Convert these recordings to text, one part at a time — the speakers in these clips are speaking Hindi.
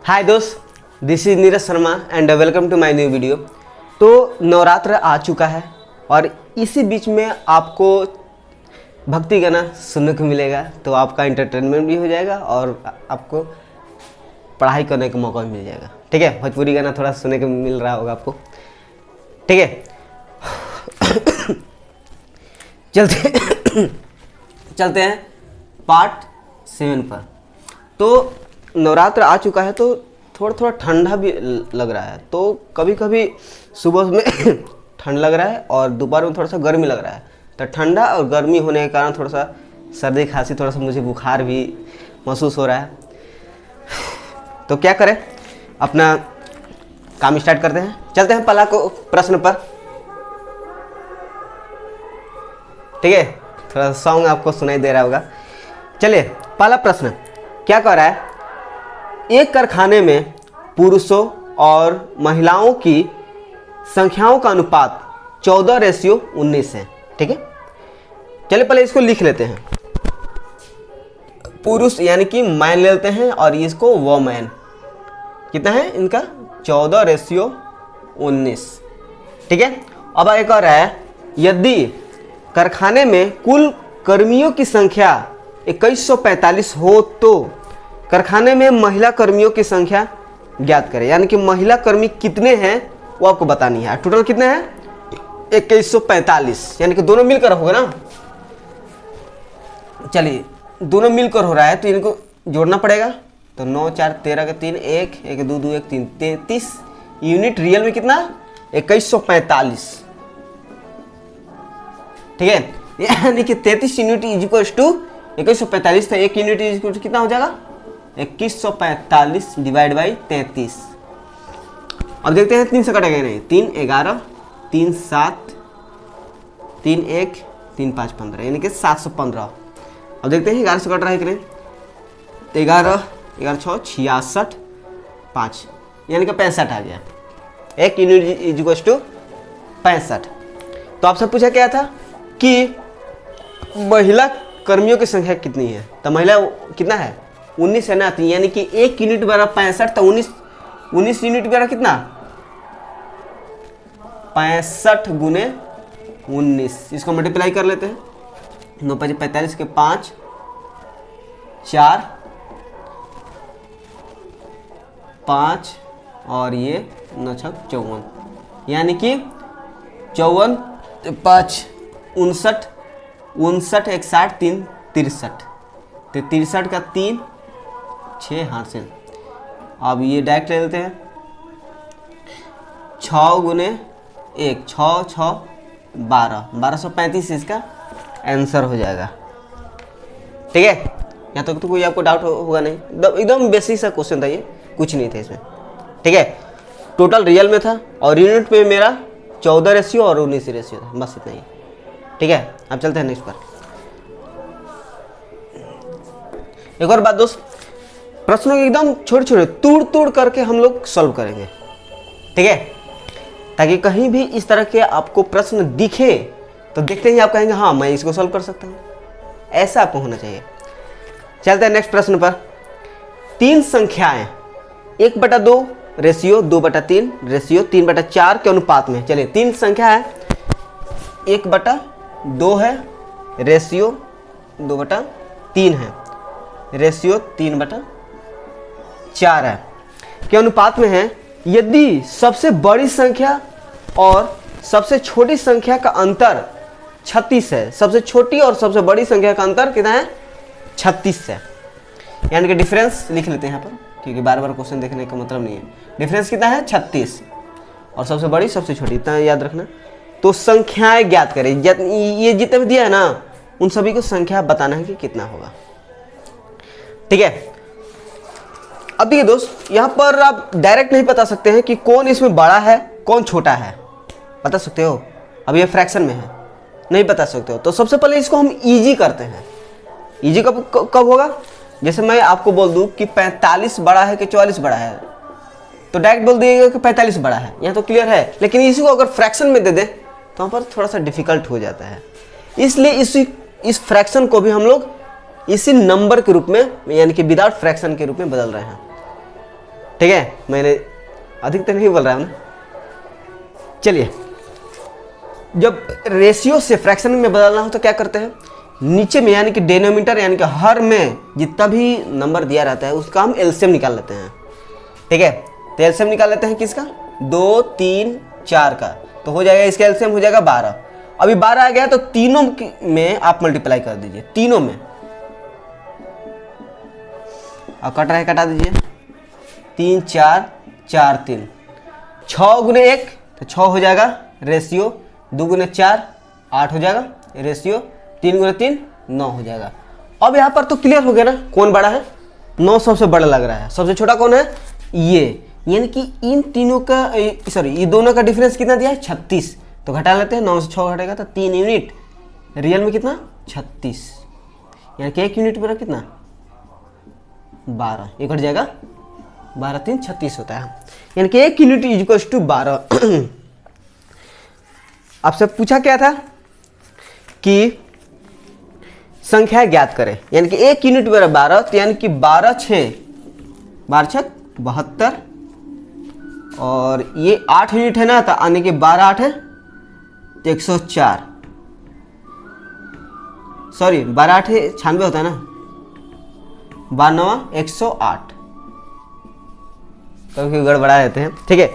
हाय दोस्त, this is Neeraj Sharma and welcome to my new video. तो नवरात्र आ चुका है और इसी बीच में आपको भक्ति गाना सुनने को मिलेगा, तो आपका एंटरटेनमेंट भी हो जाएगा और आपको पढ़ाई करने का मौका भी मिल जाएगा। ठीक है, भोजपुरी गाना थोड़ा सुनने को मिल रहा होगा आपको। ठीक है, चलते हैं पार्ट 7 पर। तो नवरात्र आ चुका है तो थोड़ा थोड़ा ठंडा भी लग रहा है। तो कभी कभी सुबह में ठंड लग रहा है और दोपहर में थोड़ा सा गर्मी लग रहा है। तो ठंडा और गर्मी होने के कारण थोड़ा सा सर्दी खांसी, थोड़ा सा मुझे बुखार भी महसूस हो रहा है। तो क्या करें, अपना काम स्टार्ट करते हैं। चलते हैं पहला को प्रश्न पर। ठीक है, थोड़ा सॉन्ग आपको सुनाई दे रहा होगा। चलिए, पहला प्रश्न क्या कह रहा है, एक कारखाने में पुरुषों और महिलाओं की संख्याओं का अनुपात 14:19 है। ठीक है, चलिए पहले इसको लिख लेते हैं। पुरुष यानी कि मैन ले लेते हैं और इसको वोमैन, कितना है इनका 14:19। ठीक है, अब आगे कह रहा है, यदि कारखाने में कुल कर्मियों की संख्या 2145 हो तो कारखाने में महिला कर्मियों की संख्या ज्ञात करें। यानी कि महिला कर्मी कितने हैं वो आपको बतानी है। टोटल कितने हैं 2145, यानी कि दोनों मिलकर होगा ना। चलिए, दोनों मिलकर हो रहा है तो इनको जोड़ना पड़ेगा। तो 9 4 13 के 3 1 1 2 2 1 3 33 यूनिट रियल में कितना 2145। ठीक है, यानी कि 33 यूनिट इज इक्वल टू 2145। तो 1 यूनिट इज इक्वल टू कितना हो जाएगा 2145 डिवाइड बाई 33। अब देखते हैं 3 से कटेगा नहीं। 3 11 3 7 3 1 3 5 15, यानी कि 715। अब देखते हैं 11 से कट रहा है कि नहीं। 11 11 6 66 5, यानी कि 65 आ गया। 1 यूनिट इज इक्वल टू 65। तो आपसे पूछा क्या था कि महिला कर्मियों की संख्या कितनी है। तो महिला कितना है 19 है ना, यानी कि 1 यूनिट बराबर 65। तो 19 यूनिट बराबर कितना 65 गुने 19। इसको मल्टीप्लाई कर लेते हैं। 9 5 45 के 5 4 5 और ये 9 6 54, यानी कि 54 5 59 59 61 3 63। तो 63 का 3 6 हाथ से। अब ये डायरेक्ट ले लेते हैं। 6 गुने 1 6 6 12 1235 इसका आंसर हो जाएगा। ठीक है, यहाँ तक तो कोई आपको डाउट होगा नहीं। एकदम बेसिक सा क्वेश्चन था ये, कुछ नहीं था इसमें। ठीक है, टोटल रियल में था और यूनिट पे मेरा 14 रेशियो और 19 रेशियो था, बस इतना ही। ठीक है, अब चलते हैं नेक्स्ट पर। एक और बात दोस्त, प्रश्नों के एकदम छोटे छोटे तोड़ करके हम लोग सॉल्व करेंगे। ठीक है, ताकि कहीं भी इस तरह के आपको प्रश्न दिखे तो देखते ही आप कहेंगे हाँ मैं इसको सॉल्व कर सकता हूँ। ऐसा आपको होना चाहिए। चलते हैं नेक्स्ट प्रश्न पर। 3 संख्याएं 1/2 रेशियो 2/3 रेशियो 3/4 के अनुपात में। चलिए, 3 संख्या है, 1/2 है रेशियो 2/3 है रेशियो 3/4 है के अनुपात में है। यदि सबसे बड़ी संख्या और सबसे छोटी संख्या का अंतर 36 है, सबसे छोटी और सबसे बड़ी संख्या का अंतर कितना है 36 है, यानी कि डिफरेंस लिख लेते हैं यहाँ पर, क्योंकि बार बार क्वेश्चन देखने का मतलब नहीं है। डिफरेंस कितना है 36 और सबसे बड़ी सबसे छोटी, इतना याद रखना। तो संख्याएं ज्ञात करें। ये जितने भी दिया है ना उन सभी को संख्या बताना है कि कितना होगा। ठीक है, अब देखिए दोस्त, यहां पर आप डायरेक्ट नहीं बता सकते हैं कि कौन इसमें बड़ा है कौन छोटा है। बता सकते हो, अब ये फ्रैक्शन में है, नहीं बता सकते हो। तो सबसे पहले इसको हम इजी करते हैं। इजी कब होगा, जैसे मैं आपको बोल दूं कि 45 बड़ा है कि 44 बड़ा है, तो डायरेक्ट बोल दिएगा कि 45 बड़ा है, यहाँ तो क्लियर है। लेकिन इसी को अगर फ्रैक्शन में दे दे तो वहाँ पर थोड़ा सा डिफिकल्ट हो जाता है। इसलिए इस फ्रैक्शन को भी हम लोग इसी नंबर के रूप में, यानी कि विदाउट फ्रैक्शन के रूप में बदल रहे हैं। ठीक है, मैंने अधिकतर नहीं बोल रहा हूँ ना। चलिए, जब रेशियो से फ्रैक्शन में बदलना हो तो क्या करते हैं, नीचे में यानी कि डिनोमिनेटर यानी कि हर में जितना भी नंबर दिया रहता है उसका हम एलसीएम निकाल लेते हैं। ठीक है, तो एलसीएम निकाल लेते हैं किसका, 2, 3, 4 का, तो हो जाएगा इसका एलसीएम हो जाएगा 12। अभी 12 आ गया तो तीनों में आप मल्टीप्लाई कर दीजिए, तीनों में, और कट रहा है कटा दीजिए, 3, 4, 4, 3, 6 गुने 1 तो 6 हो जाएगा रेशियो, 2 गुने 4 8 हो जाएगा रेशियो, 3 गुने 3 9 हो जाएगा। अब यहाँ पर तो क्लियर हो गया ना कौन बड़ा है, 9 सबसे बड़ा लग रहा है, सबसे छोटा कौन है ये, यानी कि इन तीनों का सॉरी ये दोनों का डिफरेंस कितना दिया है 36, तो घटा लेते हैं, 9 से 6 घटेगा तो 3 यूनिट, रियल में कितना 36, यानी कि 1 यूनिट पर कितना 12, ये घट जाएगा 12 3 36 होता है, यानी कि 1 यूनिट इज इक्वल टू 12। आपसे पूछा क्या था कि संख्या ज्ञात करें, यानी कि 1 यूनिट बराबर 12, तो यानी कि 12 6 72, और ये 8 यूनिट है ना, तो आने के 12 8 है तो 104, सॉरी 12 8 96 होता है ना, 12 108, कभी गड़बड़ा देते हैं। ठीक है,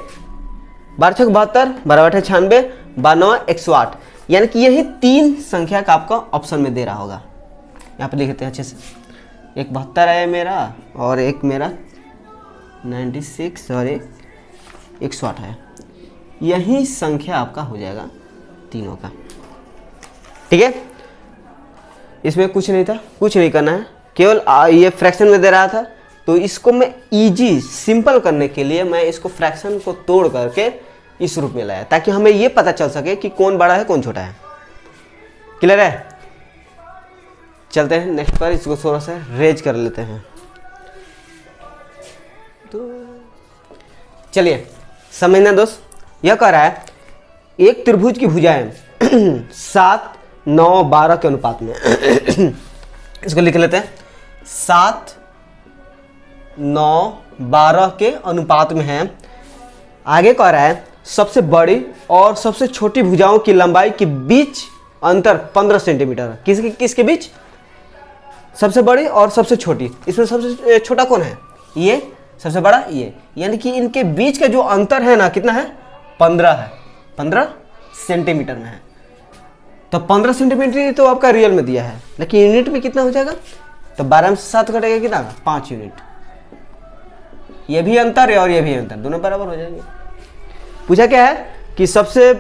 12 6 72, 12 8 96, 12 108, यानी कि यही 3 संख्या का आपका ऑप्शन में दे रहा होगा। यहाँ पे लिखते हैं अच्छे से, एक 72 है मेरा और एक मेरा 96 और एक 108 है, यही संख्या आपका हो जाएगा तीनों का। ठीक है, इसमें कुछ नहीं था, कुछ नहीं करना है, केवल ये फ्रैक्शन में दे रहा था, तो इसको मैं इजी सिंपल करने के लिए मैं इसको फ्रैक्शन को तोड़ करके इस रूप में लाया, ताकि हमें ये पता चल सके कि कौन बड़ा है कौन छोटा है। क्लियर है, चलते हैं नेक्स्ट पर, इसको थोड़ा सा रेज कर लेते हैं। तो चलिए समझना दोस्त, यह कह रहा है एक त्रिभुज की भुजाएं 7 9 12 के अनुपात में इसको लिख लेते हैं, 7 9 12 के अनुपात में है। आगे कह रहा है सबसे बड़ी और सबसे छोटी भुजाओं की लंबाई के बीच अंतर 15 सेंटीमीटर। किसके बीच, सबसे बड़ी और सबसे छोटी, इसमें सबसे छोटा कौन है, ये, सबसे बड़ा ये, यानी कि इनके बीच का जो अंतर है ना कितना है 15 है, 15 सेंटीमीटर में है। तो 15 सेंटीमीटर तो आपका रियल में दिया है, लेकिन यूनिट में कितना हो जाएगा, तो 12 में 7 घटेगा कितना, 5 यूनिट। ये भी अंतर है और ये भी अंतर, दोनों बराबर हो जाएंगे। पूछा क्या है कि सबसे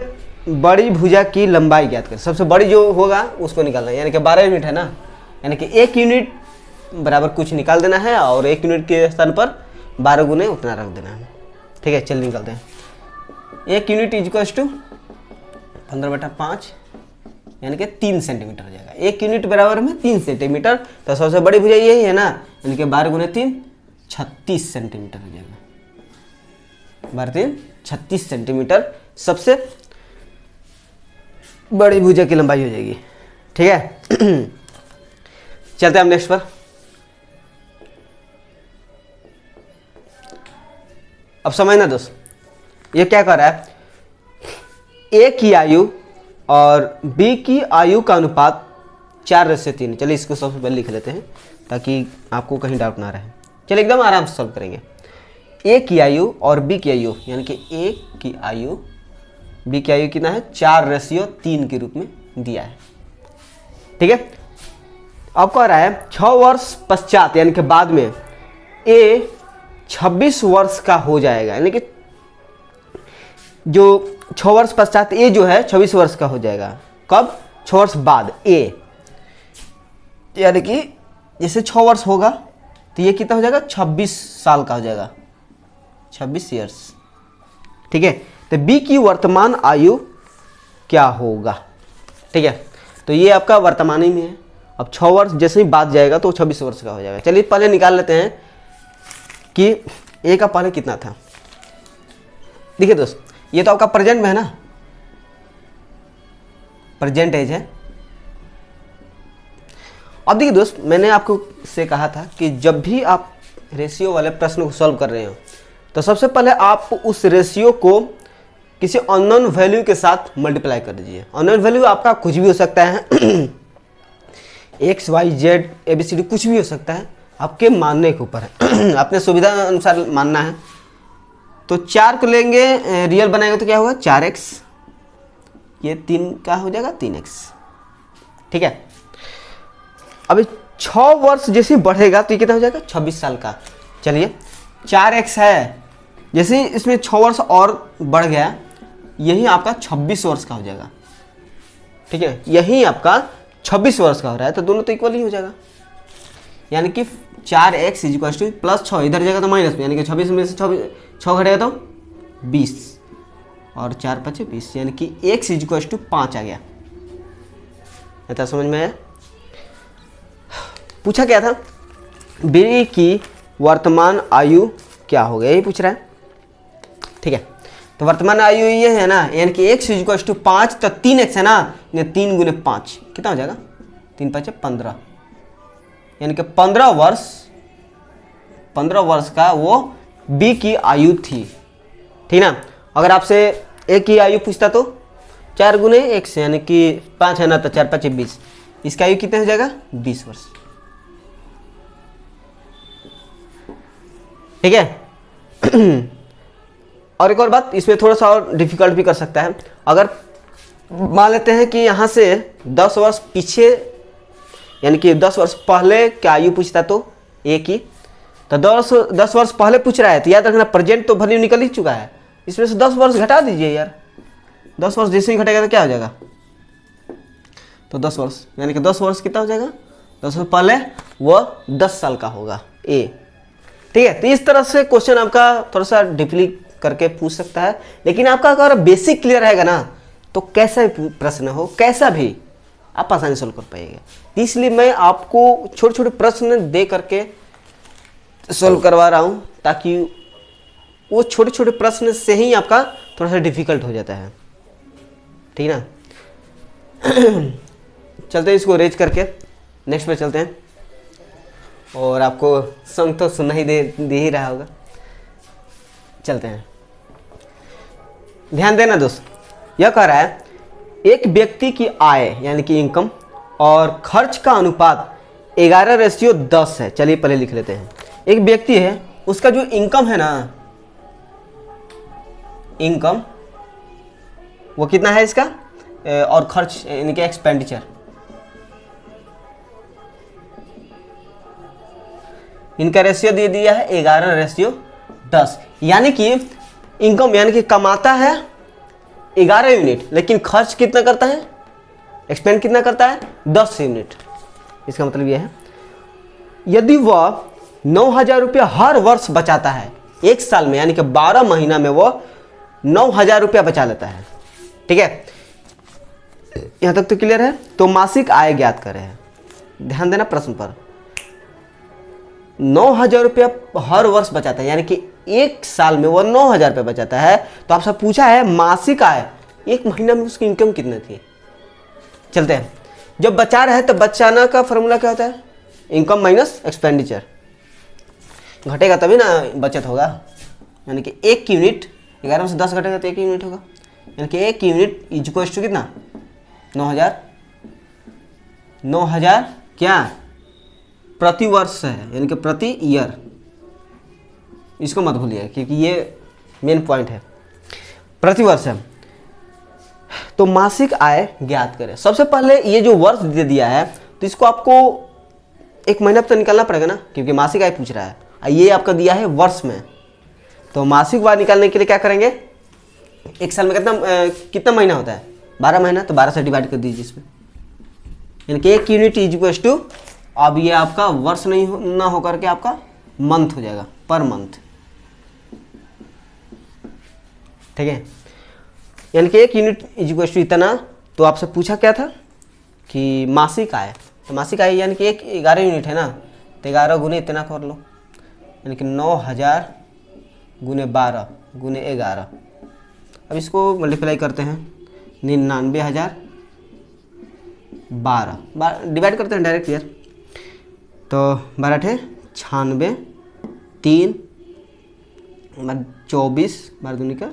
बड़ी भुजा की लंबाई ज्ञात कर, सबसे बड़ी जो होगा उसको निकालना है, यानी कि 12 यूनिट है ना, यानी कि 1 यूनिट बराबर कुछ निकाल देना है और 1 यूनिट के स्थान पर 12 गुने उतना रख देना है। ठीक है, चलिए निकालते हैं। 1 यूनिट इज इक्वल टू 15/5 यानी कि 3 सेंटीमीटर हो जाएगा। 1 यूनिट बराबर में 3 सेंटीमीटर, तो सबसे बड़ी भुजा यही है ना, यानी कि 12 गुने 3 36 सेंटीमीटर हो जाएगा। 12 3 36 सेंटीमीटर सबसे बड़ी भुजा की लंबाई हो जाएगी। ठीक है, चलते हैं हम नेक्स्ट पर। अब समझना दोस्त, ये क्या कर रहा है, ए की आयु और बी की आयु का अनुपात 4:3। चलिए इसको सबसे पहले लिख लेते हैं ताकि आपको कहीं डाउट ना रहे। चलिए एकदम आराम से सॉल्व करेंगे। ए की आयु और बी की आयु, यानी कि ए की आयु बी की आयु कितना है, 4:3 के रूप में दिया है। ठीक है, अब कह रहा है 6 वर्ष पश्चात यानी कि बाद में ए 26 वर्ष का हो जाएगा, यानी कि जो 6 वर्ष पश्चात ए जो है 26 वर्ष का हो जाएगा। कब, 6 वर्ष बाद ए, यानी कि जैसे 6 वर्ष होगा तो ये कितना हो जाएगा, 26 साल का हो जाएगा, 26 ईयर्स। ठीक है, तो बी की वर्तमान आयु क्या होगा। ठीक है, तो ये आपका वर्तमान ही में है। अब 6 वर्ष जैसे ही बाद जाएगा तो 26 वर्ष का हो जाएगा। चलिए पहले निकाल लेते हैं कि ए का पहले कितना था। देखिए दोस्त, ये तो आपका प्रेजेंट में है ना, प्रेजेंट एज है। अब देखिए दोस्त, मैंने आपको से कहा था कि जब भी आप रेशियो वाले प्रश्न को सॉल्व कर रहे हो तो सबसे पहले आप उस रेशियो को किसी अननोन वैल्यू के साथ मल्टीप्लाई कर दीजिए। अननोन वैल्यू आपका कुछ भी हो सकता है X Y Z A B C D, कुछ भी हो सकता है, आपके मानने के ऊपर है अपने सुविधा अनुसार मानना है। तो 4 को लेंगे, रियल बनाएंगे तो क्या होगा 4x, ये 3 का हो जाएगा 3x, ठीक है। अभी 6 वर्ष जैसे बढ़ेगा तो ये कितना हो जाएगा 26 साल का। चलिए 4x है, जैसे इसमें 6 वर्ष और बढ़ गया, यही आपका 26 वर्ष का हो जाएगा, ठीक है। यही आपका 26 वर्ष का हो रहा है, तो दोनों तो इक्वल ही हो जाएगा। यानी कि 4x is equal two plus 6, इधर जाएगा तो माइनस में, यानी कि 26 में से 6 घटेगा तो 20 और 4 5 20, यानी कि x इज इक्वल टू 5 आ गया। ऐसा समझ में आया? पूछा क्या था, बी की वर्तमान आयु क्या हो गया, यही पूछ रहा है, ठीक है। तो वर्तमान आयु ये है ना, यानी कि x इज इक्वल टू 5, तो 3x है ना, 3 गुने 5 कितना हो जाएगा 3 5 15, यानी कि 15 वर्ष का वो बी की आयु थी, ठीक ना। अगर आपसे ए की आयु पूछता तो 4 गुने 1 से, यानी कि 5 है ना, तो 4 5 20, इसका आयु कितने हो जाएगा 20 वर्ष, ठीक है। और एक और बात, इसमें थोड़ा सा और डिफिकल्ट भी कर सकता है। अगर मान लेते हैं कि यहाँ से 10 वर्ष पीछे, यानी कि 10 वर्ष पहले क्या आयु पूछता तो ए की, तो 10 वर्ष पहले पूछ रहा है, तो याद रखना प्रेजेंट तो वैल्यू निकल ही चुका है, इसमें से 10 वर्ष घटा दीजिए यार। 10 वर्ष जैसे ही घटेगा तो क्या हो जाएगा, तो 10 वर्ष, यानी कि 10 वर्ष कितना हो जाएगा, 10 वर्ष पहले वह 10 साल का होगा ए, ठीक है। तो इस तरह से क्वेश्चन आपका थोड़ा सा डीपली करके पूछ सकता है, लेकिन आपका अगर बेसिक क्लियर रहेगा ना, तो कैसा भी प्रश्न हो, कैसा भी आप आसानी सोल्व कर पाएंगे। इसलिए मैं आपको छोटे छोटे प्रश्न दे करके सोल्व करवा रहा हूँ, ताकि वो छोटे छोटे प्रश्न से ही आपका थोड़ा सा डिफिकल्ट हो जाता है, ठीक ना। चलते हैं इसको रेज करके नेक्स्ट पे चलते हैं, और आपको सॉन्ग तो सुनना ही दे ही रहा होगा। चलते हैं, ध्यान देना दोस्त, यह कह रहा है एक व्यक्ति की आय यानी कि इनकम और खर्च का अनुपात 11:10 है। चलिए पहले लिख लेते हैं। एक व्यक्ति है, उसका जो इनकम है ना, इनकम वो कितना है इसका, और खर्च यानी कि एक्सपेंडिचर, इनका रेशियो दे दिया है 11:10, यानी कि इनकम यानी कि कमाता है 11 यूनिट, लेकिन खर्च कितना करता है, एक्सपेंड कितना करता है 10 यूनिट। इसका मतलब यह है यदि वह 9,000 रुपया हर वर्ष बचाता है एक साल में, यानी कि 12 महीना में वह 9,000 रुपया बचा लेता है, ठीक है। यहां तक तो क्लियर है। तो मासिक आय ज्ञात करें, ध्यान देना प्रश्न पर। 9,000 रुपया हर वर्ष बचाता है, यानी कि एक साल में वह 9,000 रुपया बचाता है। तो आपसे पूछा है मासिक आय, एक महीना में उसकी इनकम कितनी थी। चलते हैं, जब बचा रहा है तो बचाना का फॉर्मूला क्या होता है, इनकम माइनस एक्सपेंडिचर, घटेगा तभी ना बचत होगा। यानी कि 1 यूनिट 11 में से 10 घटेगा तो 1 यूनिट होगा, यानी कि 1 यूनिट इज इक्वल टू कितना 9,000। 9,000 क्या प्रति वर्ष है, यानी कि प्रति ईयर, इसको मत भूलिए क्योंकि ये मेन पॉइंट है, प्रति वर्ष है। तो मासिक आय ज्ञात करें। सबसे पहले ये जो वर्ष दे दिया है तो इसको आपको एक महीना तो निकालना पड़ेगा ना, क्योंकि मासिक आय पूछ रहा है, ये आपका दिया है वर्ष में। तो मासिक आय निकालने के लिए क्या करेंगे, एक साल में कितना महीना होता है 12 महीना, तो 12 से डिवाइड कर दीजिए इसमें, यानी कि 1 यूनिट इज इक्वल टू, अब ये आपका वर्ष नहीं ना होकर के आपका मंथ हो जाएगा, पर मंथ, ठीक है। यानी कि 1 यूनिट इज इक्वल टू इतना। तो आपसे पूछा क्या था कि मासिक आय, तो मासिक आय यानी कि 11 यूनिट है ना, तो 11 गुने इतना कर लो, यानी कि 9,000 गुने 12 गुने 11। अब इसको मल्टीप्लाई करते हैं, 99,000 12 डिवाइड करते हैं डायरेक्ट यार, तो 12 × 96 3 24 बार दूनी का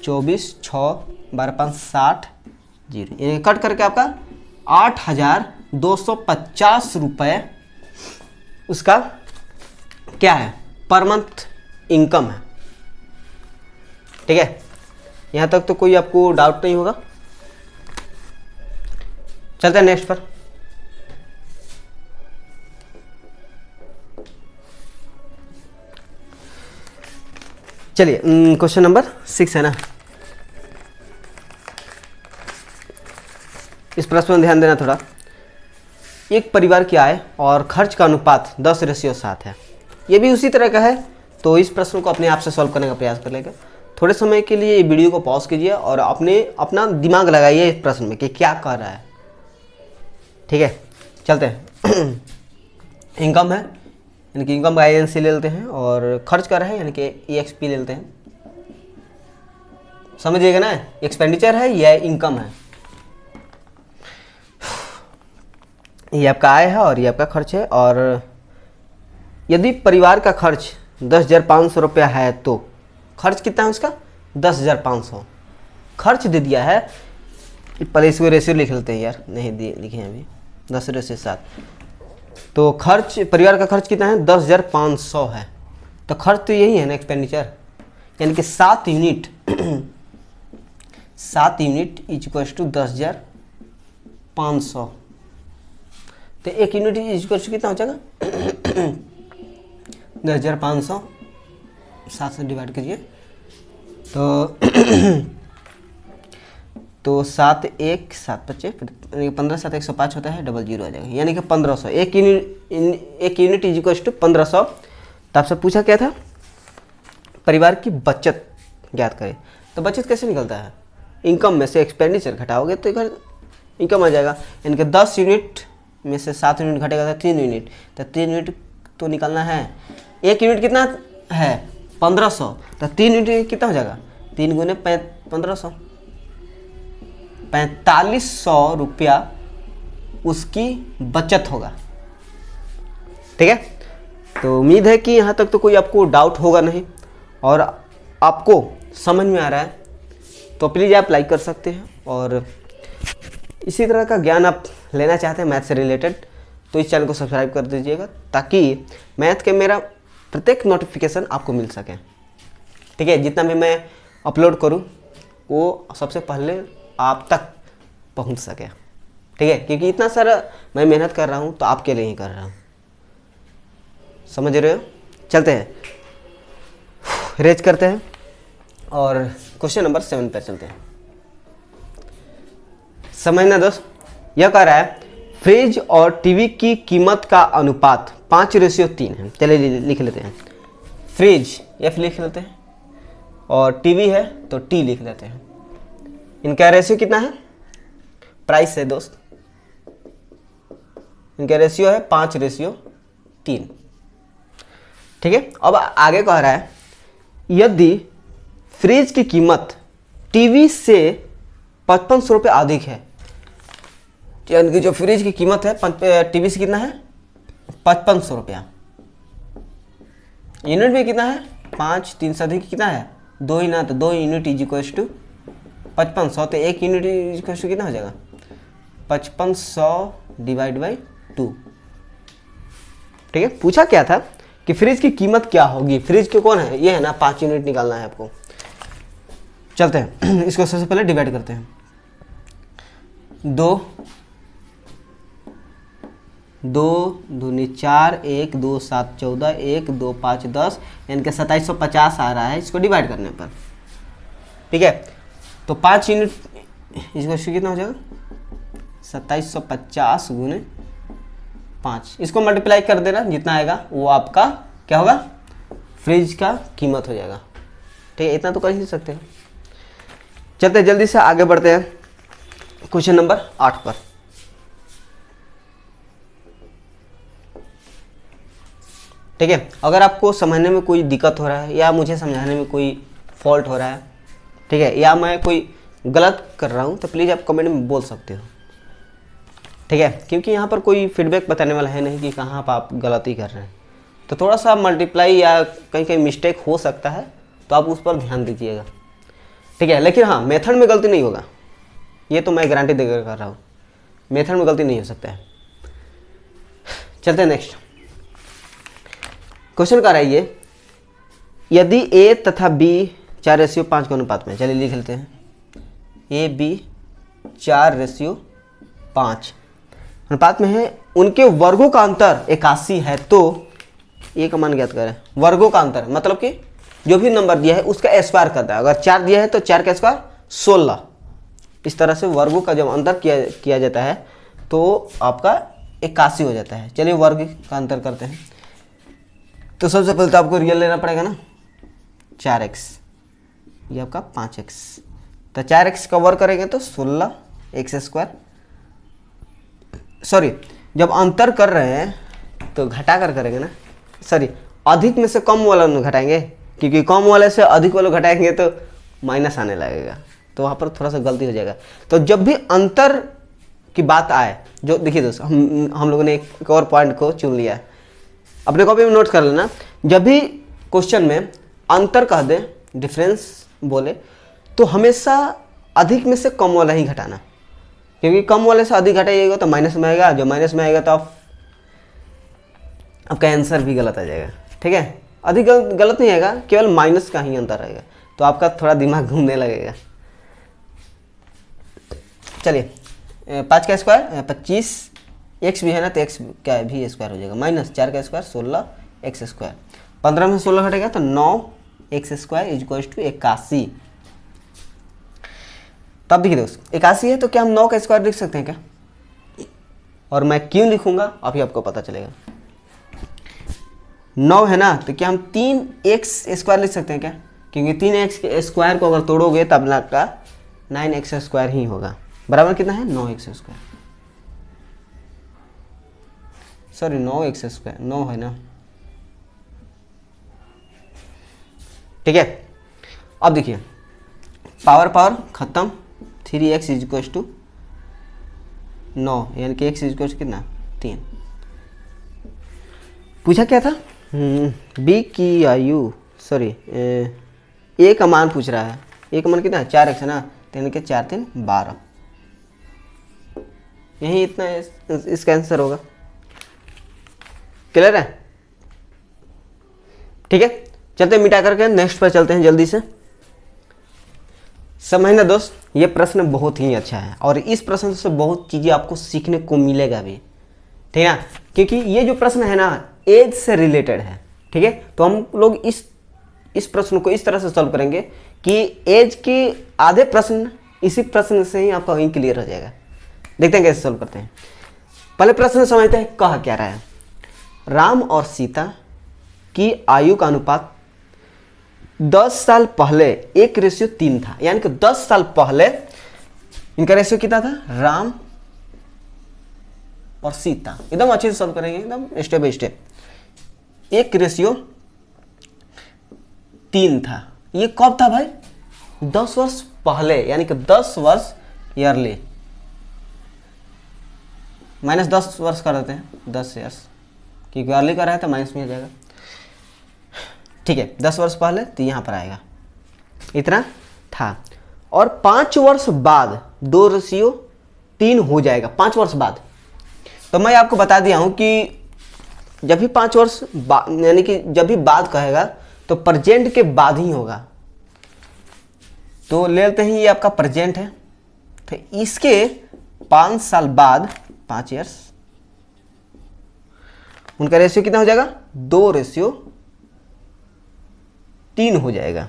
24, 6 12 5 60 जीरो, ये कट करके आपका 8,250 रुपये उसका क्या है, पर मंथ इनकम है। ठीक है, यहाँ तक तो कोई आपको डाउट नहीं होगा। चलते हैं नेक्स्ट पर। चलिए क्वेश्चन नंबर 6 है ना, इस प्रश्न में ध्यान देना थोड़ा। एक परिवार की आय और खर्च का अनुपात 10:7 है। ये भी उसी तरह का है, तो इस प्रश्न को अपने आप से सॉल्व करने का प्रयास कर लेगा। थोड़े समय के लिए वीडियो को पॉज कीजिए और अपना दिमाग लगाइए इस प्रश्न में कि क्या कर रहा है। ठीक है, चलते हैं। इनकम है, यानी कि इनकम का INC ले लेते हैं, और खर्च कर रहे हैं यानी कि EXP ले लेते हैं। समझिएगा ना, एक्सपेंडिचर है या इनकम है। ये आपका आय है और ये आपका खर्च है। और यदि परिवार का खर्च 10,500 रुपया है तो खर्च कितना है उसका, 10,500 खर्च दे दिया है। पहले इसको रेशियो लिख लेते हैं यार, नहीं लिखे हैं अभी, 10:7। तो खर्च, परिवार का खर्च कितना है, 10,500 है। तो खर्च तो यही है ना, एक्सपेंडिचर, यानी कि 7 यूनिट 7 यूनिट इक्वल्स टू 10,500। तो 1 यूनिट इक्वल्स टू कितना हो जाएगा 10,500, 7 से डिवाइड कीजिए तो 7 1 7 25 15 7 105 होता है, डबल जीरो आ जाएगा, यानी कि 1500। 1 यूनिट इज इक्वल टू 1500। तो आपसे पूछा क्या था, परिवार की बचत ज्ञात करें। तो बचत कैसे निकलता है, इनकम में से एक्सपेंडिचर घटाओगे तो इधर इनकम आ जाएगा। यानी कि 10 यूनिट में से 7 यूनिट घटेगा तो 3 यूनिट, तो 3 यूनिट तो निकालना है। 1 यूनिट कितना है, 1500, तो 3 यूनिट कितना हो जाएगा, 3 गुने 1500, 4500 रुपया उसकी बचत होगा। ठीक है, तो उम्मीद है कि यहाँ तक तो कोई आपको डाउट होगा नहीं और आपको समझ में आ रहा है। तो प्लीज़ आप लाइक कर सकते हैं, और इसी तरह का ज्ञान आप लेना चाहते हैं मैथ से रिलेटेड तो इस चैनल को सब्सक्राइब कर दीजिएगा, ताकि मैथ के मेरा प्रत्येक नोटिफिकेशन आपको मिल सके। ठीक है, जितना भी मैं अपलोड करूँ वो सबसे पहले आप तक पहुंच सके। ठीक है, क्योंकि इतना सारा मैं मेहनत कर रहा हूं तो आपके लिए ही कर रहा हूं, समझ रहे हो। चलते हैं, रेज करते हैं और क्वेश्चन नंबर 7 पर चलते हैं। समझना दोस्त, यह कह रहा है फ्रिज और टीवी की कीमत का अनुपात 5:3 है। चलिए लिख लेते हैं, फ्रिज F लिख लेते हैं और टीवी है तो T लिख लेते हैं। इनका रेशियो कितना है, प्राइस है दोस्त, इनका रेशियो है 5:3। ठीक है, अब आगे कह रहा है यदि फ्रिज की कीमत टीवी से 5500 रुपये अधिक है, यानी कि जो फ्रिज की कीमत है टीवी से कितना है 5500 रुपया, यूनिट भी कितना है 5, 3 से अधिक कितना है 2 ही ना, तो 2 यूनिट इज इक्वल टू 5500। तो 1 यूनिट इज इक्वल टू कितना हो जाएगा 5500 डिवाइड बाई 2। ठीक है, पूछा क्या था कि फ्रिज की कीमत क्या होगी, फ्रिज के कौन है, ये है ना, 5 यूनिट निकालना है आपको। चलते हैं, इसको सबसे पहले डिवाइड करते हैं। 2 दूनी 4, 1 2 7 14, 1 2 5 10, यानी कि 2750 आ रहा है इसको डिवाइड करने पर। ठीक है, तो 5 यूनिट इसको कितना हो जाएगा 2750 गुने 5, इसको मल्टीप्लाई कर देना, जितना आएगा वो आपका क्या होगा, फ्रिज का कीमत हो जाएगा। ठीक है, इतना तो कर ही सकते हैं। चलते जल्दी से आगे बढ़ते हैं क्वेश्चन नंबर 8 पर। ठीक है, अगर आपको समझने में कोई दिक्कत हो रहा है या मुझे समझाने में कोई फॉल्ट हो रहा है, ठीक है, या मैं कोई गलत कर रहा हूँ, तो प्लीज़ आप कमेंट में बोल सकते हो। ठीक है, क्योंकि यहाँ पर कोई फीडबैक बताने वाला है नहीं कि कहाँ पर आप गलती कर रहे हैं। तो थोड़ा सा मल्टीप्लाई या कहीं कहीं मिस्टेक हो सकता है, तो आप उस पर ध्यान दीजिएगा, ठीक है। लेकिन हाँ, मेथड में गलती नहीं होगा, ये तो मैं गारंटी देकर कर रहा हूँ, मेथड में गलती नहीं हो सकता है। चलते हैं नेक्स्ट क्वेश्चन का रहा है ये, यदि ए तथा बी 4:5 के अनुपात में, चलिए लिख लेते हैं, ए बी 4:5 अनुपात में है, उनके वर्गों का अंतर 81 है, तो ए का मान ज्ञात करें। वर्गों का अंतर मतलब कि जो भी नंबर दिया है उसका स्क्वायर करता है। अगर 4 दिया है तो 4 का स्क्वायर 16। इस तरह से वर्गों का जब अंतर किया जाता है तो आपका 81 हो जाता है। चलिए वर्ग का अंतर करते हैं। तो सबसे पहले तो आपको रियल लेना पड़ेगा ना, 4x, ये आपका 5x, तो 4x का वर्ग करेंगे तो 16x²। सॉरी, जब अंतर कर रहे हैं तो घटा कर करेंगे ना, सॉरी अधिक में से कम वाला घटाएंगे, क्योंकि कम वाले से अधिक वाला घटाएंगे तो माइनस आने लगेगा, तो वहाँ पर थोड़ा सा गलती हो जाएगा। तो जब भी अंतर की बात आए, जो देखिए दोस्त, हम लोगों ने एक और पॉइंट को चुन लिया है, अपने कॉपी में नोट कर लेना। जब भी क्वेश्चन में अंतर कह दे, डिफरेंस बोले, तो हमेशा अधिक में से कम वाला ही घटाना, क्योंकि कम वाले से अधिक घटाइएगा तो माइनस में आएगा, जो माइनस में आएगा तो आपका आंसर भी गलत आ जाएगा, ठीक है। अधिक गलत नहीं आएगा, केवल माइनस का ही अंतर आएगा, तो आपका थोड़ा दिमाग घूमने लगेगा। चलिए 5 का स्क्वायर 25, x भी है ना तो x क्या भी स्क्वायर हो जाएगा, माइनस 4 का स्क्वायर 16x²। 15 में 16 घटेगा तो 9x² = 81। तब देखिए दोस्त 81 है तो क्या हम 9 का स्क्वायर लिख सकते हैं क्या? और मैं क्यों लिखूंगा अभी आपको पता चलेगा। 9 है ना, तो क्या हम 3x² लिख सकते हैं क्या? क्योंकि 3x² को अगर तोड़ोगे तब आपका 9x² ही होगा। बराबर कितना है? 9x²। सॉरी 9x², 9 है ना, ठीक है। अब देखिए पावर पावर खत्म, 3x = 9, यानी कि x = कितना 3। पूछा क्या था? बी की आयु, सॉरी ए का मान पूछ रहा है। ए का मान कितना है? 4x है ना, तो यानी कि 4 3 12, यही इतना इसका आंसर होगा। क्लियर है? ठीक है, चलते मिटा करके नेक्स्ट पर चलते हैं जल्दी से। समझना दोस्त, ये प्रश्न बहुत ही अच्छा है और इस प्रश्न से बहुत चीजें आपको सीखने को मिलेगा भी, ठीक है, क्योंकि ये जो प्रश्न है ना एज से रिलेटेड है, ठीक है। तो हम लोग इस प्रश्न को इस तरह से सॉल्व करेंगे कि एज के आधे प्रश्न इसी प्रश्न से ही आपका वहीं क्लियर हो जाएगा। देखते हैं कैसे सॉल्व करते हैं। पहले प्रश्न समझते हैं कह क्या रहा है। राम और सीता की आयु का अनुपात 10 साल पहले 1:3 था, यानी कि 10 साल पहले इनका रेशियो कितना था? राम और सीता, एकदम अच्छे से सॉल्व करेंगे, एकदम स्टेप बाय स्टेप। 1:3 था। ये कब था भाई? 10 वर्ष पहले, यानी कि 10 वर्ष ईयरली, -10 वर्ष कर देते हैं, 10 ईयर्स, क्योंकि ईयरली का रहा है तो माइनस में आ जाएगा, ठीक है। 10 वर्ष पहले तो यहाँ पर आएगा, इतना था। और 5 वर्ष बाद 2:3 हो जाएगा, 5 वर्ष बाद। तो मैं आपको बता दिया हूँ कि जब भी 5 वर्ष यानी कि जब भी बाद कहेगा तो प्रेजेंट के बाद ही होगा। तो ले लेते हैं ये आपका प्रेजेंट है, तो इसके 5 साल बाद 5 ईयर्स, उनका रेशियो कितना हो जाएगा? 2:3 हो जाएगा।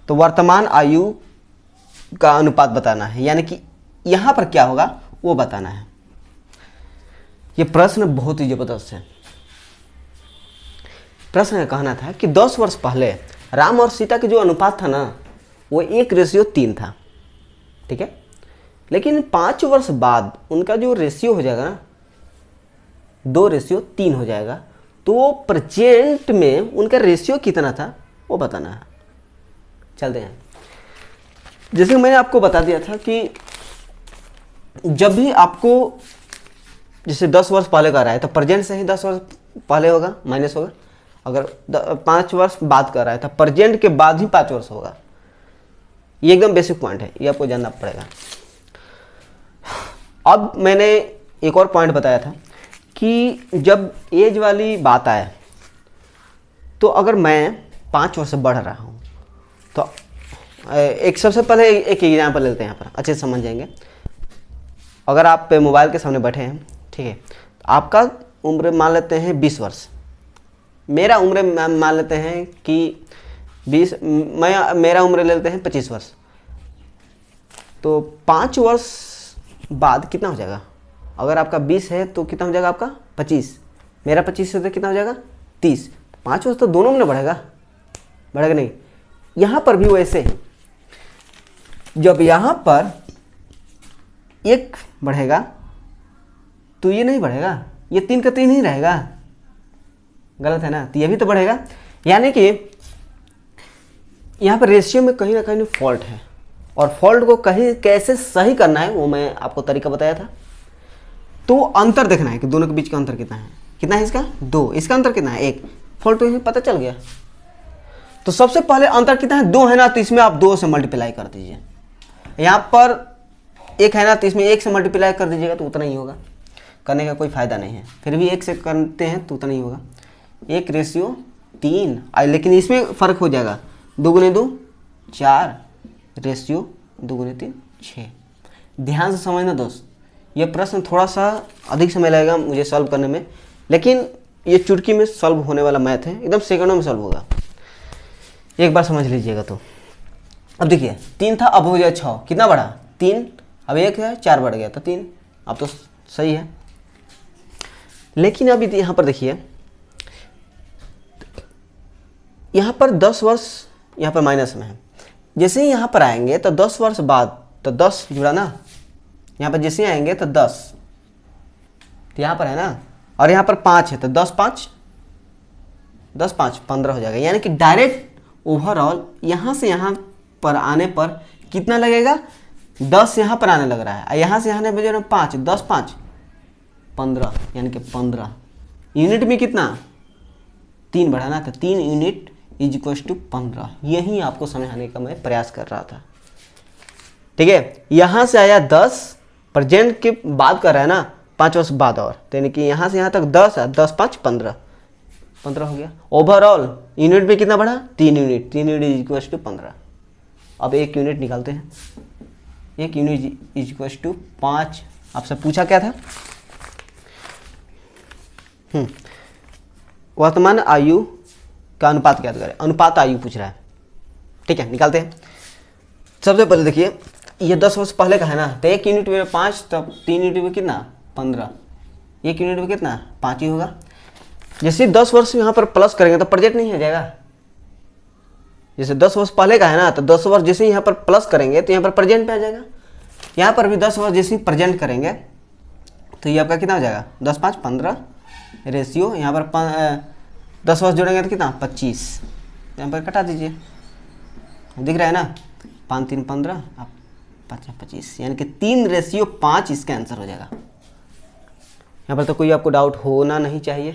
तो वर्तमान आयु का अनुपात बताना है, यानी कि यहां पर क्या होगा वो बताना है। ये प्रश्न बहुत ही जबरदस्त है। प्रश्न कहना था कि 10 वर्ष पहले राम और सीता के जो अनुपात था ना वो 1:3 था, ठीक है। लेकिन 5 वर्ष बाद उनका जो रेशियो हो जाएगा ना 2:3 हो जाएगा। तो प्रेजेंट में उनका रेशियो कितना था वो बताना है। चलते हैं। जैसे मैंने आपको बता दिया था कि जब भी आपको जैसे 10 वर्ष पहले का रहा है तो प्रेजेंट से ही 10 वर्ष पहले होगा, माइनस होगा। अगर 5 वर्ष बाद कर रहा है तो प्रेजेंट के बाद ही 5 वर्ष होगा। ये एकदम बेसिक पॉइंट है, ये आपको जानना पड़ेगा। अब मैंने एक और पॉइंट बताया था कि जब एज वाली बात आए तो अगर मैं 5 वर्ष से बढ़ रहा हूँ तो एक सबसे पहले एक एग्जाम्पल लेते हैं, यहाँ पर अच्छे से समझ जाएंगे। अगर आप मोबाइल के सामने बैठे हैं, ठीक है, तो आपका उम्र मान लेते हैं 20 वर्ष, मेरा उम्र मान लेते हैं कि मेरा उम्र ले लेते हैं 25 वर्ष। तो 5 वर्ष बाद कितना हो जाएगा? अगर आपका 20 है तो कितना हो जाएगा आपका 25, मेरा 25 है तो कितना हो जाएगा 30। 5 वर्ष तो दोनों में बढ़ेगा, बढ़ेगा नहीं। यहाँ पर भी वैसे ही, जब यहाँ पर 1 बढ़ेगा तो ये नहीं बढ़ेगा, ये 3 का 3 ही रहेगा, गलत है ना, तो ये भी तो बढ़ेगा। यानी कि यहाँ पर रेशियो में कहीं ना कहीं फॉल्ट है, और फॉल्ट को कहीं कैसे सही करना है वो मैं आपको तरीका बताया था। तो अंतर देखना है कि दोनों के बीच का अंतर कितना है इसका 2, इसका अंतर कितना है 1, फॉल्ट तो पता चल गया। तो सबसे पहले अंतर कितना है 2 है ना, तो इसमें आप 2 से मल्टीप्लाई कर दीजिए। यहाँ पर 1 है ना, तो इसमें 1 से मल्टीप्लाई कर दीजिएगा तो उतना ही होगा, करने का कोई फ़ायदा नहीं है। फिर भी 1 से करते हैं तो उतना ही होगा, 1:3। लेकिन इसमें फ़र्क हो जाएगा, 2 × 2 4, रेशियो 2 × 3 6। ध्यान से समझना दोस्त, ये प्रश्न थोड़ा सा अधिक समय लगेगा मुझे सॉल्व करने में, लेकिन ये चुटकी में सॉल्व होने वाला मैथ है, एकदम सेकंडों में सॉल्व होगा, एक बार समझ लीजिएगा। तो अब देखिए 3 था, अब हो गया 6, कितना बढ़ा 3, अब 1 है 4 बढ़ गया तो 3, अब तो सही है। लेकिन अभी यहाँ पर देखिए, यहाँ पर 10 वर्ष यहाँ पर माइनस में है, जैसे ही यहाँ पर आएंगे तो 10 वर्ष बाद, तो 10 जुड़ा ना, यहाँ पर जैसे ही आएंगे तो 10, तो यहाँ पर है ना, और यहाँ पर 5 है तो 10 5 15 हो जाएगा। यानी कि डायरेक्ट ओवरऑल यहाँ से यहाँ पर आने पर कितना लगेगा, 10 यहाँ पर आने लग रहा है, यहाँ से आने बजे 5, 10 5 15, यानी कि 15 यूनिट में कितना 3 बढ़ा ना, तो 3 यूनिट = 15। यही आपको समझाने का मैं प्रयास कर रहा था, ठीक है। यहाँ से आया 10, प्रेजेंट के बाद कर रहा है ना, 5 वर्ष बाद, और तो यानी कि यहाँ से यहाँ तक 10 है, 10 5 15 हो गया। ओवरऑल यूनिट में कितना बढ़ा 3 यूनिट, 3 यूनिट = 15। अब 1 यूनिट निकालते हैं, 1 यूनिट = 5। आपसे पूछा क्या था, वर्तमान आयु का अनुपात क्या करें, अनुपात आयु पूछ रहा है, ठीक है, निकालते हैं। सबसे पहले देखिए ये 10 वर्ष पहले का है ना, तो 1 यूनिट में 5, तब 3 यूनिट में कितना 15, 1 यूनिट में कितना 5 ही होगा। जैसे 10 वर्ष यहाँ पर प्लस करेंगे तो प्रेजेंट नहीं आ जाएगा, जैसे 10 वर्ष पहले का है ना, तो 10 वर्ष जैसे ही यहाँ पर प्लस करेंगे तो यहाँ पर प्रेजेंट पे आ जाएगा। यहाँ पर भी 10 वर्ष जैसे ही प्रेजेंट करेंगे तो ये आपका कितना हो जाएगा 10 5 15, रेशियो यहाँ पर 10 वर्ष जोड़ेंगे तो कितना 25, यहाँ पर कटा दीजिए, दिख रहा है ना, 5 3 15, आप 5 25, यानी कि 3:5 इसका आंसर हो जाएगा। यहाँ पर तो कोई आपको डाउट होना नहीं चाहिए,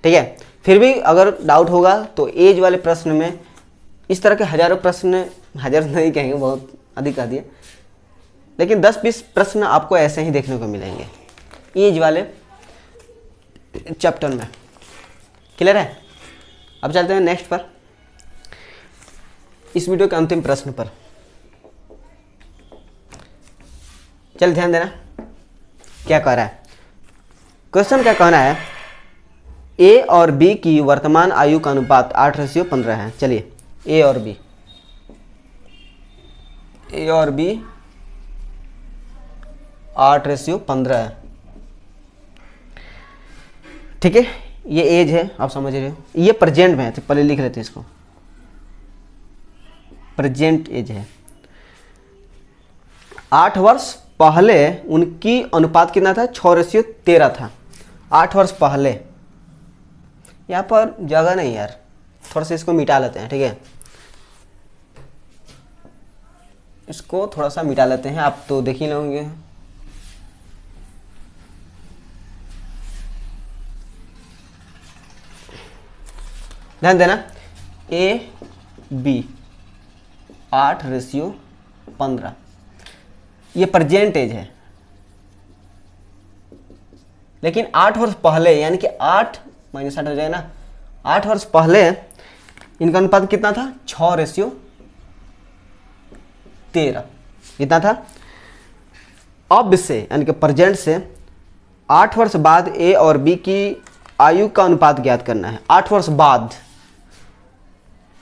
ठीक है। फिर भी अगर डाउट होगा तो एज वाले प्रश्न में इस तरह के हजारों प्रश्न, हजार नहीं कहेंगे, बहुत अधिक कह दिए, लेकिन 10-20 प्रश्न आपको ऐसे ही देखने को मिलेंगे एज वाले चैप्टर में। क्लियर है? अब चलते हैं नेक्स्ट पर, इस वीडियो के अंतिम प्रश्न पर। चल ध्यान देना क्या कह रहा है क्वेश्चन, क्या कहना है, ए और बी की वर्तमान आयु का अनुपात 8:15 है। चलिए ए और बी 8:15 है, ठीक है। ये एज है, आप समझ रहे हो, ये प्रेजेंट में है, तो पहले लिख लेते हैं इसको, प्रेजेंट एज है। 8 वर्ष पहले उनकी अनुपात कितना था 6:13 था, 8 वर्ष पहले। यहाँ पर जगह नहीं यार, थोड़ा सा इसको मिटा लेते हैं, ठीक है, इसको थोड़ा सा मिटा लेते हैं, आप तो देख ही लोगे। ध्यान देना, ए बी 8:15, ये प्रेजेंट एज है, लेकिन 8 वर्ष पहले यानी कि 8 - 8 हो जाएगा ना, 8 वर्ष पहले इनका अनुपात कितना था? 6:13 कितना था? अब से यानी कि प्रेजेंट से 8 वर्ष बाद ए और बी की आयु का अनुपात ज्ञात करना है। 8 वर्ष बाद,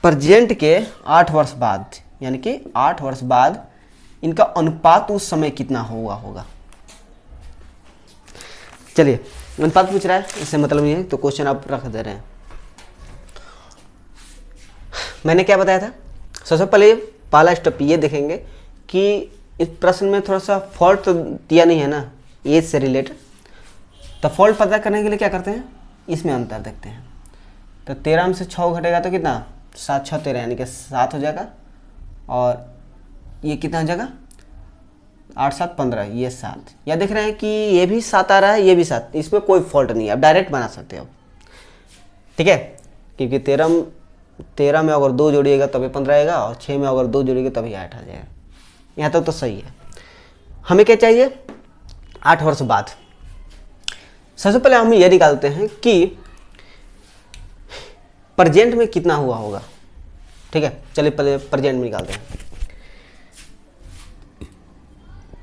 प्रेजेंट के 8 वर्ष बाद यानी कि 8 वर्ष बाद इनका अनुपात उस समय कितना हुआ होगा। चलिए, अनुपात पूछ रहा है, इससे मतलब नहीं है तो क्वेश्चन आप रख दे रहे हैं। मैंने क्या बताया था? सबसे पहले पहला स्टेप ये देखेंगे कि इस प्रश्न में थोड़ा सा फॉल्ट तो दिया नहीं है ना एज से रिलेटेड, तो फॉल्ट पता करने के लिए क्या करते हैं, इसमें अंतर देखते हैं। तो 13 में से 6 घटेगा तो कितना? 7 - 6 13 यानी कि 7 हो जाएगा, और ये कितना हो जाएगा? 8 - 7 15, ये 7। या देख रहे हैं कि ये भी 7 आ रहा है, ये भी 7, इसमें कोई फॉल्ट नहीं है, आप डायरेक्ट बना सकते हो, ठीक है। क्योंकि 13 में अगर 2 जोड़िएगा तभी 15 आएगा, और 6 में अगर 2 जोड़िएगा तभी 8 आ जाएगा। यहाँ तक तो सही है। हमें क्या चाहिए? 8 वर्ष बाद। सबसे पहले हम ये निकालते हैं कि प्रेजेंट में कितना हुआ होगा, ठीक है। चलिए पहले प्रेजेंट में निकालते हैं।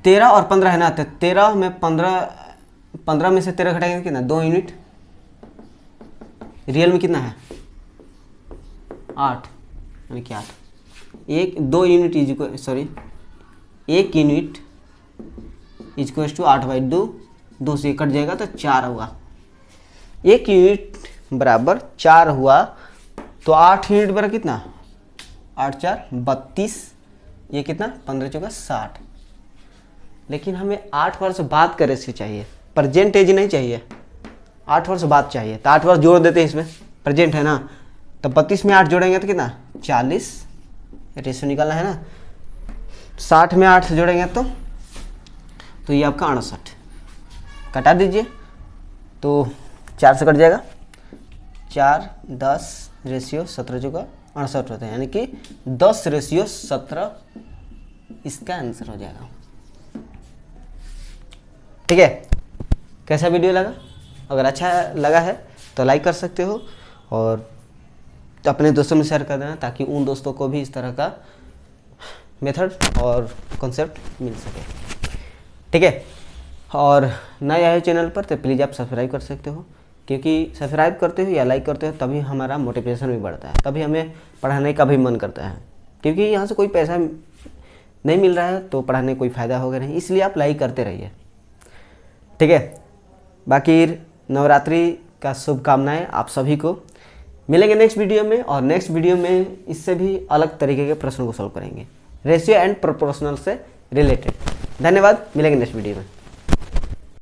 13 और 15 है ना, तो 13 में 15 में से 13 घटाएंगे कितना? 2 यूनिट। रियल में कितना है? 8 यानी कि 8। 1 यूनिट इक्वल्स टू 8/2, 2 से कट जाएगा तो 4 होगा। 1 यूनिट बराबर 4 हुआ, तो 8 यूनिट बराबर कितना? 8 - 4 = 32, ये कितना? 15 × 4 = 60। लेकिन हमें 8 वर्ष बाद का रेशियो चाहिए, प्रेजेंट एज नहीं चाहिए, 8 वर्ष बाद चाहिए। तो 8 वर्ष जोड़ देते हैं इसमें, प्रेजेंट है ना, तो 32 में 8 जोड़ेंगे तो कितना? 40, रेशियो निकालना है ना। 60 में 8 जोड़ेंगे तो ये आपका 68, कटा दीजिए तो 4 से कट जाएगा, 4 10 रेशियो 17 × 68 होता है, यानी कि 10:17 इसका आंसर हो जाएगा, ठीक है। कैसा वीडियो लगा? अगर अच्छा लगा है तो लाइक कर सकते हो, और अपने दोस्तों में शेयर कर देना, ताकि उन दोस्तों को भी इस तरह का मेथड और कॉन्सेप्ट मिल सके, ठीक है। और नए आए चैनल पर तो प्लीज़ आप सब्सक्राइब कर सकते हो, क्योंकि सब्सक्राइब करते हो या लाइक करते हो तभी हमारा मोटिवेशन भी बढ़ता है, तभी हमें पढ़ाने का भी मन करता है। क्योंकि यहाँ से कोई पैसा नहीं मिल रहा है तो पढ़ाने कोई फ़ायदा होगा नहीं, इसलिए आप लाइक करते रहिए, ठीक है। बाकी नवरात्रि का शुभकामनाएं आप सभी को। मिलेंगे नेक्स्ट वीडियो में, और नेक्स्ट वीडियो में इससे भी अलग तरीके के प्रश्नों को सॉल्व करेंगे, रेशियो एंड प्रोपोर्शनल से रिलेटेड। धन्यवाद, मिलेंगे नेक्स्ट वीडियो में।